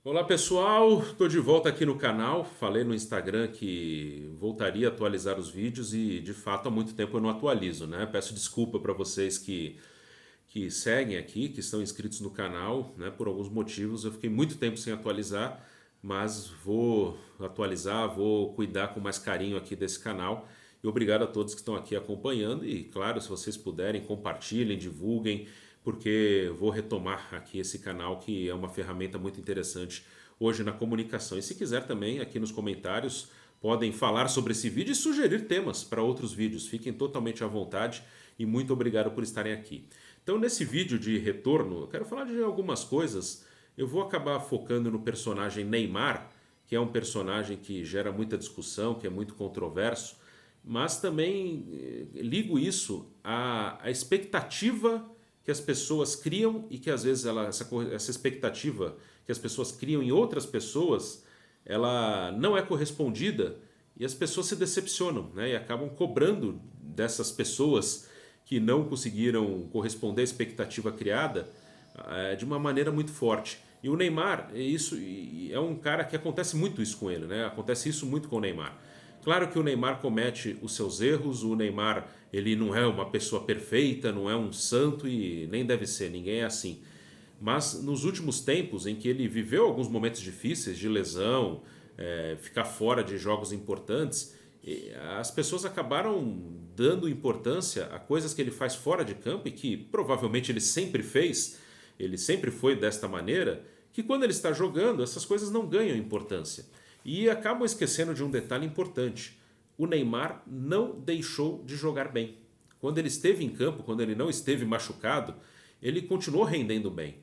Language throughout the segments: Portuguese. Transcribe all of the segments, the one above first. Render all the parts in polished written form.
Olá pessoal, estou de volta aqui no canal. Falei no Instagram que voltaria a atualizar os vídeos e de fato há muito tempo eu não atualizo, né? Peço desculpa para vocês que seguem aqui, que estão inscritos no canal, né? Por alguns motivos eu fiquei muito tempo sem atualizar, mas vou atualizar, vou cuidar com mais carinho aqui desse canal. E obrigado a todos que estão aqui acompanhando e, claro, se vocês puderem, compartilhem, divulguem, porque vou retomar aqui esse canal que é uma ferramenta muito interessante hoje na comunicação. E se quiser também, aqui nos comentários, podem falar sobre esse vídeo e sugerir temas para outros vídeos. Fiquem totalmente à vontade e muito obrigado por estarem aqui. Então, nesse vídeo de retorno, eu quero falar de algumas coisas. Eu vou acabar focando no personagem Neymar, que é um personagem que gera muita discussão, que é muito controverso, mas também ligo isso à expectativa que as pessoas criam e que às vezes essa expectativa que as pessoas criam em outras pessoas, ela não é correspondida e as pessoas se decepcionam, né? E acabam cobrando dessas pessoas que não conseguiram corresponder à expectativa criada de uma maneira muito forte. E o Neymar, é um cara que acontece muito isso com ele, né? Acontece isso muito com o Neymar. Claro que o Neymar comete os seus erros, o Neymar ele não é uma pessoa perfeita, não é um santo e nem deve ser, ninguém é assim. Mas nos últimos tempos em que ele viveu alguns momentos difíceis de lesão, ficar fora de jogos importantes, as pessoas acabaram dando importância a coisas que ele faz fora de campo e que provavelmente ele sempre fez, ele sempre foi desta maneira, que quando ele está jogando essas coisas não ganham importância. E acabam esquecendo de um detalhe importante. O Neymar não deixou de jogar bem. Quando ele esteve em campo, quando ele não esteve machucado, ele continuou rendendo bem.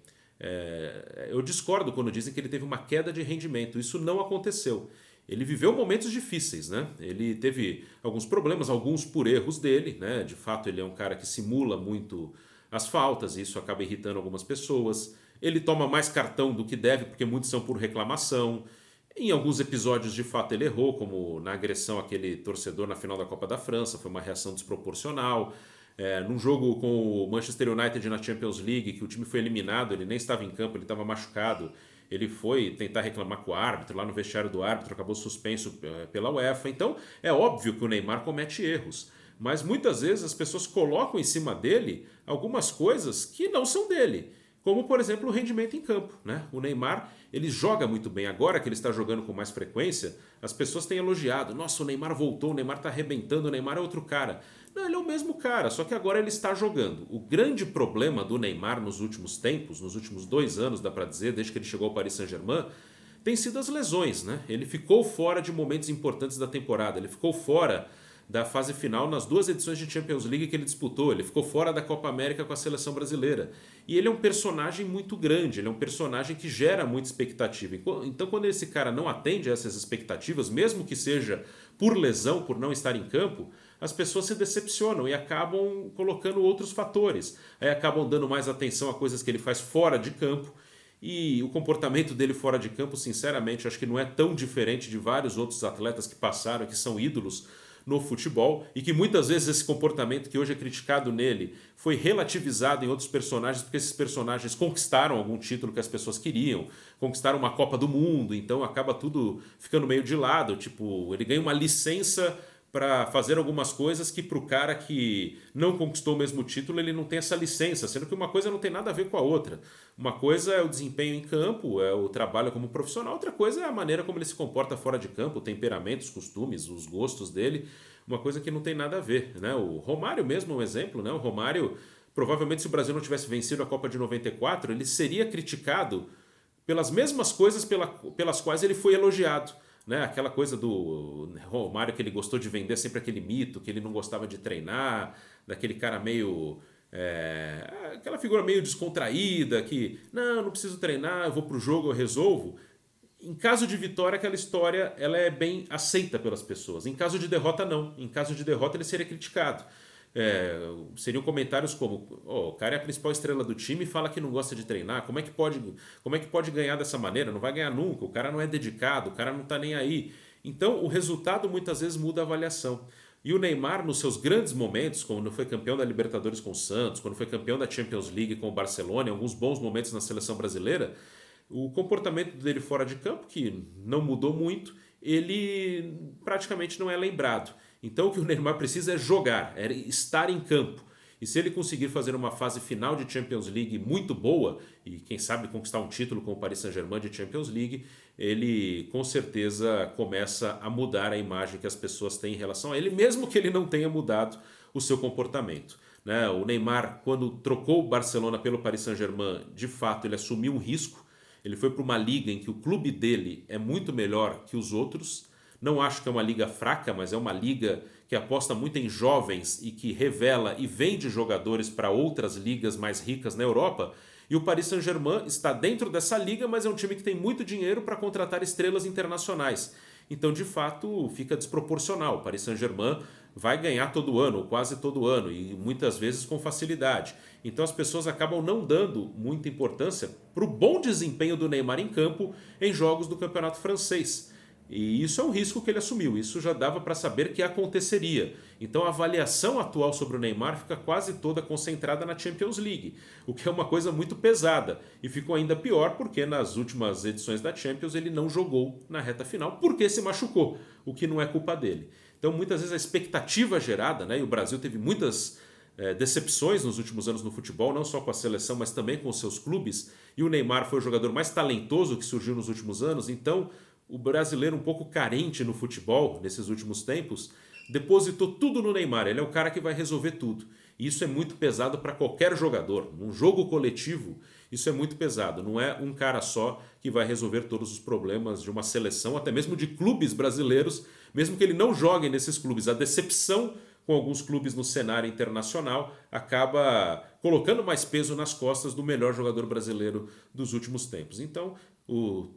Eu discordo quando dizem que ele teve uma queda de rendimento. Isso não aconteceu. Ele viveu momentos difíceis, né? Ele teve alguns problemas, alguns por erros dele, né? De fato, ele é um cara que simula muito as faltas e isso acaba irritando algumas pessoas. Ele toma mais cartão do que deve, porque muitos são por reclamação. Em alguns episódios, de fato, ele errou, como na agressão àquele torcedor na final da Copa da França, foi uma reação desproporcional. Num jogo com o Manchester United na Champions League, que o time foi eliminado, ele nem estava em campo, ele estava machucado. Ele foi tentar reclamar com o árbitro, lá no vestiário do árbitro, acabou suspenso pela UEFA. Então, é óbvio que o Neymar comete erros. Mas muitas vezes as pessoas colocam em cima dele algumas coisas que não são dele. Como, por exemplo, o rendimento em campo, né? O Neymar, ele joga muito bem. Agora que ele está jogando com mais frequência, as pessoas têm elogiado. Nossa, o Neymar voltou, o Neymar está arrebentando, o Neymar é outro cara. Não, ele é o mesmo cara, só que agora ele está jogando. O grande problema do Neymar nos últimos tempos, nos últimos 2 anos, dá para dizer, desde que ele chegou ao Paris Saint-Germain, tem sido as lesões, né? Ele ficou fora de momentos importantes da temporada, ele ficou fora da fase final nas 2 edições de Champions League que ele disputou. Ele ficou fora da Copa América com a seleção brasileira. E ele é um personagem muito grande, ele é um personagem que gera muita expectativa. Então, quando esse cara não atende a essas expectativas, mesmo que seja por lesão, por não estar em campo, as pessoas se decepcionam e acabam colocando outros fatores. Aí acabam dando mais atenção a coisas que ele faz fora de campo. E o comportamento dele fora de campo, sinceramente, acho que não é tão diferente de vários outros atletas que passaram, que são ídolos no futebol e que muitas vezes esse comportamento que hoje é criticado nele foi relativizado em outros personagens porque esses personagens conquistaram algum título que as pessoas queriam, conquistaram uma Copa do Mundo, então acaba tudo ficando meio de lado, tipo, ele ganha uma licença para fazer algumas coisas que para o cara que não conquistou o mesmo título ele não tem essa licença, sendo que uma coisa não tem nada a ver com a outra. Uma coisa é o desempenho em campo, é o trabalho como profissional, outra coisa é a maneira como ele se comporta fora de campo, o temperamento, os costumes, os gostos dele, uma coisa que não tem nada a ver, né? O Romário mesmo é um exemplo, né? O Romário, provavelmente se o Brasil não tivesse vencido a Copa de 94, ele seria criticado pelas mesmas coisas pelas quais ele foi elogiado, né? Aquela coisa do Romário que ele gostou de vender sempre aquele mito, que ele não gostava de treinar, daquele cara meio aquela figura meio descontraída que não preciso treinar, eu vou pro jogo, eu resolvo. Em caso de vitória, aquela história ela é bem aceita pelas pessoas. Em caso de derrota, não. Em caso de derrota, ele seria criticado. Seriam comentários como: oh, o cara é a principal estrela do time e fala que não gosta de treinar. Como é que pode ganhar dessa maneira? Não vai ganhar nunca. O cara não é dedicado, o cara não está nem aí. Então, o resultado muitas vezes muda a avaliação. E o Neymar, nos seus grandes momentos, quando foi campeão da Libertadores com o Santos, quando foi campeão da Champions League com o Barcelona, em alguns bons momentos na seleção brasileira, O comportamento dele fora de campo, que não mudou muito, ele praticamente não é lembrado. Então o que o Neymar precisa é jogar, é estar em campo. E se ele conseguir fazer uma fase final de Champions League muito boa, e quem sabe conquistar um título com o Paris Saint-Germain de Champions League, ele com certeza começa a mudar a imagem que as pessoas têm em relação a ele, mesmo que ele não tenha mudado o seu comportamento. Né? O Neymar, quando trocou o Barcelona pelo Paris Saint-Germain, de fato ele assumiu um risco. Ele foi para uma liga em que o clube dele é muito melhor que os outros. Não acho que é uma liga fraca, mas é uma liga que aposta muito em jovens e que revela e vende jogadores para outras ligas mais ricas na Europa. E o Paris Saint-Germain está dentro dessa liga, mas é um time que tem muito dinheiro para contratar estrelas internacionais. Então, de fato, fica desproporcional. O Paris Saint-Germain vai ganhar todo ano, ou quase todo ano, e muitas vezes com facilidade. Então as pessoas acabam não dando muita importância para o bom desempenho do Neymar em campo em jogos do campeonato francês. E isso é um risco que ele assumiu, isso já dava para saber que aconteceria. Então a avaliação atual sobre o Neymar fica quase toda concentrada na Champions League, o que é uma coisa muito pesada. E ficou ainda pior porque nas últimas edições da Champions ele não jogou na reta final porque se machucou, o que não é culpa dele. Então muitas vezes a expectativa gerada, né, e o Brasil teve muitas decepções nos últimos anos no futebol, não só com a seleção, mas também com os seus clubes, e o Neymar foi o jogador mais talentoso que surgiu nos últimos anos, então o brasileiro um pouco carente no futebol nesses últimos tempos, depositou tudo no Neymar. Ele é o cara que vai resolver tudo. E isso é muito pesado para qualquer jogador. Num jogo coletivo, isso é muito pesado. Não é um cara só que vai resolver todos os problemas de uma seleção, até mesmo de clubes brasileiros, mesmo que ele não jogue nesses clubes. A decepção com alguns clubes no cenário internacional acaba colocando mais peso nas costas do melhor jogador brasileiro dos últimos tempos. Então,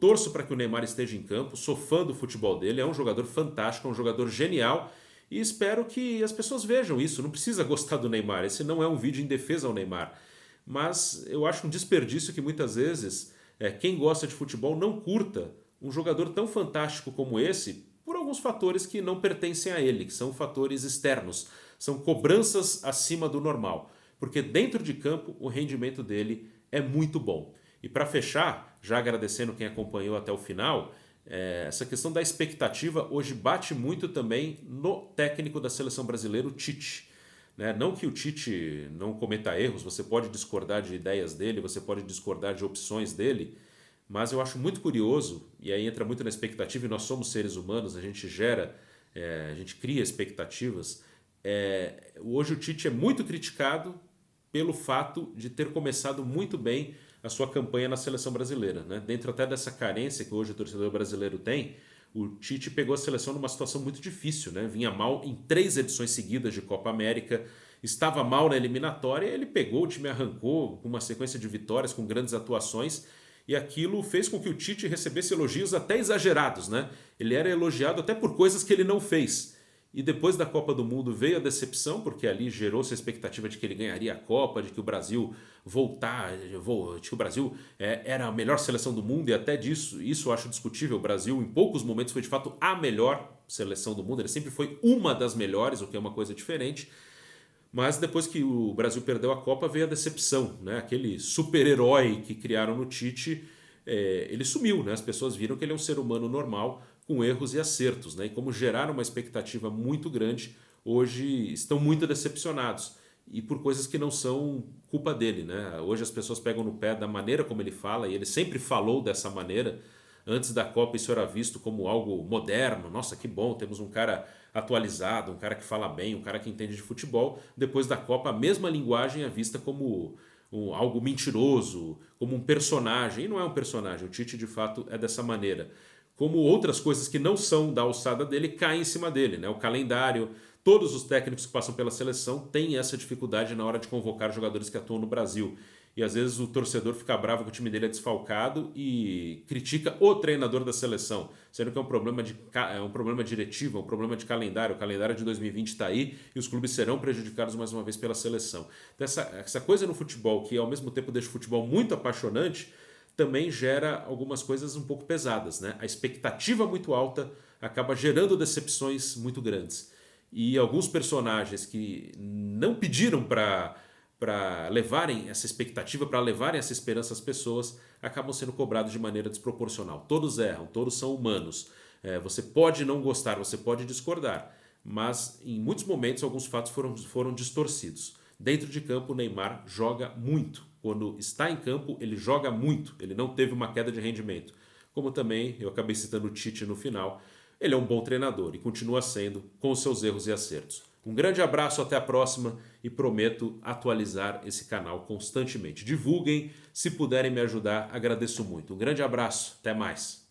torço para que o Neymar esteja em campo, sou fã do futebol dele, é um jogador fantástico, é um jogador genial e espero que as pessoas vejam isso. Não precisa gostar do Neymar, esse não é um vídeo em defesa ao Neymar, mas eu acho um desperdício que muitas vezes quem gosta de futebol não curta um jogador tão fantástico como esse por alguns fatores que não pertencem a ele, que são fatores externos, são cobranças acima do normal, porque dentro de campo o rendimento dele é muito bom. E para fechar, já agradecendo quem acompanhou até o final, essa questão da expectativa hoje bate muito também no técnico da seleção brasileira, o Tite. Né? Não que o Tite não cometa erros, você pode discordar de ideias dele, você pode discordar de opções dele, mas eu acho muito curioso, e aí entra muito na expectativa, e nós somos seres humanos, a gente a gente cria expectativas. Hoje o Tite é muito criticado pelo fato de ter começado muito bem a sua campanha na seleção brasileira. Né? Dentro até dessa carência que hoje o torcedor brasileiro tem, o Tite pegou a seleção numa situação muito difícil. Né? Vinha mal em 3 edições seguidas de Copa América, estava mal na eliminatória, ele pegou, o time arrancou com uma sequência de vitórias, com grandes atuações, e aquilo fez com que o Tite recebesse elogios até exagerados. Né? Ele era elogiado até por coisas que ele não fez. E depois da Copa do Mundo veio a decepção, porque ali gerou-se a expectativa de que ele ganharia a Copa, de que o Brasil de que o Brasil era a melhor seleção do mundo, e até disso, isso eu acho discutível. O Brasil, em poucos momentos, foi de fato a melhor seleção do mundo, ele sempre foi uma das melhores, o que é uma coisa diferente. Mas depois que o Brasil perdeu a Copa, veio a decepção. Né? Aquele super-herói que criaram no Tite, ele sumiu. Né? As pessoas viram que ele é um ser humano normal, com erros e acertos. Né? E como geraram uma expectativa muito grande, hoje estão muito decepcionados. E por coisas que não são culpa dele. Né? Hoje as pessoas pegam no pé da maneira como ele fala, e ele sempre falou dessa maneira. Antes da Copa isso era visto como algo moderno. Nossa, que bom, temos um cara atualizado, um cara que fala bem, um cara que entende de futebol. Depois da Copa, a mesma linguagem é vista como algo mentiroso, como um personagem. E não é um personagem, o Tite de fato é dessa maneira. Como outras coisas que não são da alçada dele caem em cima dele. Né? O calendário, todos os técnicos que passam pela seleção têm essa dificuldade na hora de convocar jogadores que atuam no Brasil. E às vezes o torcedor fica bravo que o time dele é desfalcado e critica o treinador da seleção, sendo que é um problema diretivo, é um problema de calendário. O calendário de 2020 está aí e os clubes serão prejudicados mais uma vez pela seleção. Então essa coisa no futebol, que ao mesmo tempo deixa o futebol muito apaixonante, também gera algumas coisas um pouco pesadas. Né? A expectativa muito alta acaba gerando decepções muito grandes. E alguns personagens que não pediram para para levarem essa expectativa, para levarem essa esperança às pessoas, acabam sendo cobrados de maneira desproporcional. Todos erram, todos são humanos. Você pode não gostar, você pode discordar, mas em muitos momentos alguns fatos foram distorcidos. Dentro de campo, o Neymar joga muito. Quando está em campo, ele joga muito. Ele não teve uma queda de rendimento. Como também, eu acabei citando o Tite no final, ele é um bom treinador e continua sendo, com os seus erros e acertos. Um grande abraço, até a próxima e prometo atualizar esse canal constantemente. Divulguem, se puderem me ajudar, agradeço muito. Um grande abraço, até mais.